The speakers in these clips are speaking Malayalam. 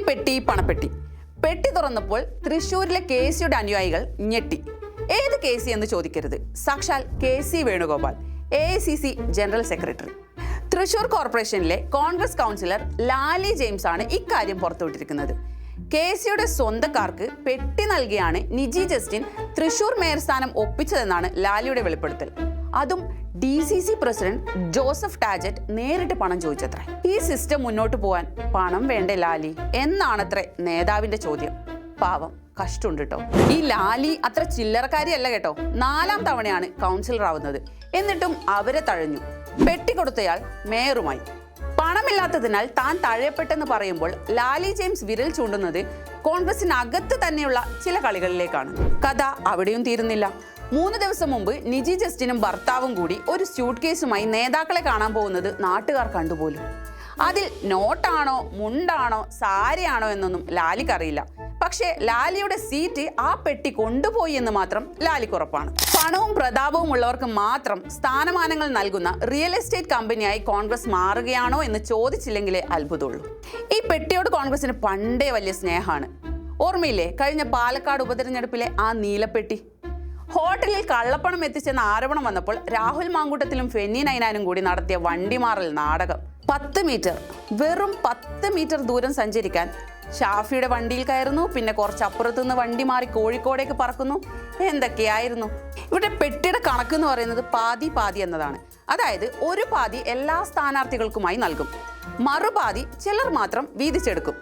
പെട്ടി പണപ്പെട്ടി. പെട്ടി തുറന്നപ്പോൾ തൃശ്ശൂരിലെ KCയുടെ അനുയായികൾ ഞെട്ടി. ഏത് KC എന്ന് ചോദിക്കരുത്, സാക്ഷാൽ KC Venugopal, AICC general secretary. Thrissur കോർപ്പറേഷനിലെ കോൺഗ്രസ് കൗൺസിലർ ലാലി ജെയിംസ് ആണ് ഇക്കാര്യം പുറത്തുവിട്ടിരിക്കുന്നത്. KCയുടെ സ്വന്തക്കാർക്ക് പെട്ടി നൽകിയാണ് നിജി ജസ്റ്റിൻ തൃശ്ശൂർ മേയർ സ്ഥാനം ഒപ്പിച്ചതെന്നാണ് ലാലിയുടെ വെളിപ്പെടുത്തൽ. അതും DCC പ്രസിഡന്റ് ജോസഫ് ടാജറ്റ് നേരിട്ട് പണം ചോദിച്ചത്രേ. ഈ സിസ്റ്റം മുന്നോട്ട് പോവാൻ പണം വേണ്ടേ ലാലി എന്നാണത്രേ നേതാവിന്റെ ചോദ്യം. പാവം, കഷ്ടമുണ്ട് കേട്ടോ. ഈ ലാലി അത്ര ചില്ലറക്കാരിയല്ല കേട്ടോ. 4ാം തവണയാണ് കൗൺസിലർ ആവുന്നത്. എന്നിട്ടും അവരെ തഴഞ്ഞു. പെട്ടി കൊടുത്തയാൾ മേയറുമായി. പണമില്ലാത്തതിനാൽ താൻ തഴയപ്പെട്ടെന്ന് പറയുമ്പോൾ ലാലി ജെയിംസ് വിരൽ ചൂണ്ടുന്നത് കോൺഗ്രസിനകത്ത് തന്നെയുള്ള ചില കളികളിലേക്കാണ്. കഥ അവിടെയും തീരുന്നില്ല. 3 ദിവസം മുമ്പ് നിജി ജസ്റ്റിനും ഭർത്താവും കൂടി ഒരു സ്യൂട്ട് കേസുമായി നേതാക്കളെ കാണാൻ പോകുന്നത് നാട്ടുകാർ കണ്ടുപോലും. അതിൽ നോട്ടാണോ മുണ്ടാണോ സാരിയാണോ എന്നൊന്നും ലാലിക്കറിയില്ല. പക്ഷേ ലാലിയുടെ സീറ്റ് ആ പെട്ടി കൊണ്ടുപോയി എന്ന് മാത്രം ലാലിക്കുറപ്പാണ്. പണവും പ്രതാപവും ഉള്ളവർക്ക് മാത്രം സ്ഥാനമാനങ്ങൾ നൽകുന്ന റിയൽ എസ്റ്റേറ്റ് കമ്പനിയായി കോൺഗ്രസ് മാറുകയാണോ എന്ന് ചോദിച്ചില്ലെങ്കിലേ അത്ഭുതമുള്ളൂ. ഈ പെട്ടിയോട് കോൺഗ്രസിന് പണ്ടേ വലിയ സ്നേഹമാണ്. ഓർമ്മയില്ലേ കഴിഞ്ഞ പാലക്കാട് ഉപതെരഞ്ഞെടുപ്പിലെ ആ നീലപ്പെട്ടി? ഹോട്ടലിൽ കള്ളപ്പണം എത്തിച്ചെന്ന ആരോപണം വന്നപ്പോൾ രാഹുൽ മാങ്കൂട്ടത്തിലും ഫെന്നി നൈനാനും കൂടി നടത്തിയ വണ്ടിമാറൽ നാടകം. 10 മീറ്റർ, വെറും 10 മീറ്റർ ദൂരം സഞ്ചരിക്കാൻ ഷാഫിയുടെ വണ്ടിയിൽ കയറുന്നു, പിന്നെ കുറച്ചപ്പുറത്തു നിന്ന് വണ്ടി മാറി കോഴിക്കോടേക്ക് പറക്കുന്നു. എന്തൊക്കെയായിരുന്നു. ഇവിടെ പെട്ടിയുടെ കണക്ക് എന്ന് പറയുന്നത് പാതി പാതി എന്നതാണ്. അതായത് ഒരു പാതി എല്ലാ സ്ഥാനാർത്ഥികൾക്കുമായി നൽകും, മറുപാതി ചിലർ മാത്രം വീതിച്ചെടുക്കും.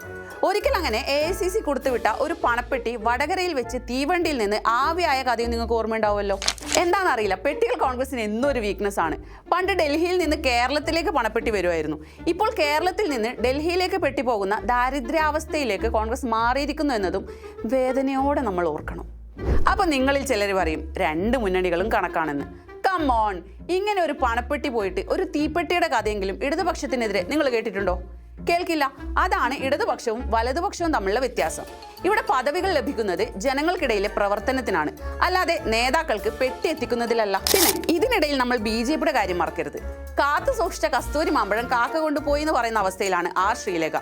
ഒരിക്കൽ അങ്ങനെ AICC കൊടുത്തുവിട്ട ഒരു പണപ്പെട്ടി വടകരയിൽ വെച്ച് തീവണ്ടിയിൽ നിന്ന് ആവിയായ കഥയും നിങ്ങൾക്ക് ഓർമ്മയുണ്ടാവുമല്ലോ. എന്താണെന്നറിയില്ല, പെട്ടികൾ കോൺഗ്രസിന് എന്നും ഒരു വീക്ക്നെസ് ആണ്. പണ്ട് ഡൽഹിയിൽ നിന്ന് കേരളത്തിലേക്ക് പണപ്പെട്ടി വരുമായിരുന്നു. ഇപ്പോൾ കേരളത്തിൽ നിന്ന് ഡൽഹിയിലേക്ക് പെട്ടി പോകുന്ന ദാരിദ്ര്യാവസ്ഥയിലേക്ക് കോൺഗ്രസ് മാറിയിരിക്കുന്നു എന്നതും വേദനയോടെ നമ്മൾ ഓർക്കണം. അപ്പൊ നിങ്ങളിൽ ചിലർ പറയും 2 മുന്നണികളും കണക്കാണെന്ന്. കമ്മോൺ, ഇങ്ങനെ ഒരു പണപ്പെട്ടി പോയിട്ട് ഒരു തീപ്പെട്ടിയുടെ കഥയെങ്കിലും ഇടതുപക്ഷത്തിനെതിരെ നിങ്ങൾ കേട്ടിട്ടുണ്ടോ? കേൾക്കില്ല. അതാണ് ഇടതുപക്ഷവും വലതുപക്ഷവും തമ്മിലുള്ള വ്യത്യാസം. ഇവിടെ പദവികൾ ലഭിക്കുന്നത് ജനങ്ങൾക്കിടയിലെ പ്രവർത്തനത്തിനാണ്, അല്ലാതെ നേതാക്കൾക്ക് പെട്ടി എത്തിക്കുന്നതിലല്ല. പിന്നെ ഇതിനിടയിൽ നമ്മൾ BJPയുടെ കാര്യം മറക്കരുത്. കാത്തു സൂക്ഷിച്ച കസ്തൂരി മാമ്പഴം കാക്ക കൊണ്ടുപോയി എന്ന് പറയുന്ന അവസ്ഥയിലാണ് ശ്രീലേഖ.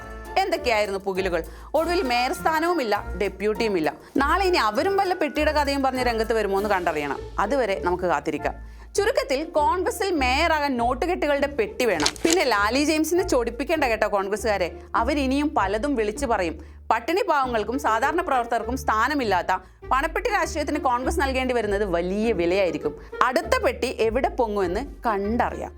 എന്തൊക്കെയായിരുന്നു പുകിലുകൾ. ഒടുവിൽ മേയർ സ്ഥാനവുമില്ല, ഡെപ്യൂട്ടിയും ഇല്ല. നാളെ ഇനി അവരും വല്ല പെട്ടിയുടെ കഥയും പറഞ്ഞ് രംഗത്ത് വരുമോ എന്ന് കണ്ടറിയണം. അതുവരെ നമുക്ക് കാത്തിരിക്കാം. ചുരുക്കത്തിൽ കോൺഗ്രസിൽ മേയറാകാൻ നോട്ടുകെട്ടുകളുടെ പെട്ടി വേണം. പിന്നെ ലാലി ജെയിംസിനെ ചൊടിപ്പിക്കേണ്ട കേട്ടോ കോൺഗ്രസ്സുകാരെ. അവരിനിയും പലതും വിളിച്ചു പറയും. പട്ടിണി പാവങ്ങൾക്കും സാധാരണ പ്രവർത്തകർക്കും സ്ഥാനമില്ലാത്ത പണപ്പെട്ടി രാഷ്ട്രീയത്തിന് കോൺഗ്രസ് നൽകേണ്ടി വരുന്നത് വലിയ വിലയായിരിക്കും. അടുത്ത പെട്ടി എവിടെ പൊങ്ങുമെന്ന് കണ്ടറിയാം.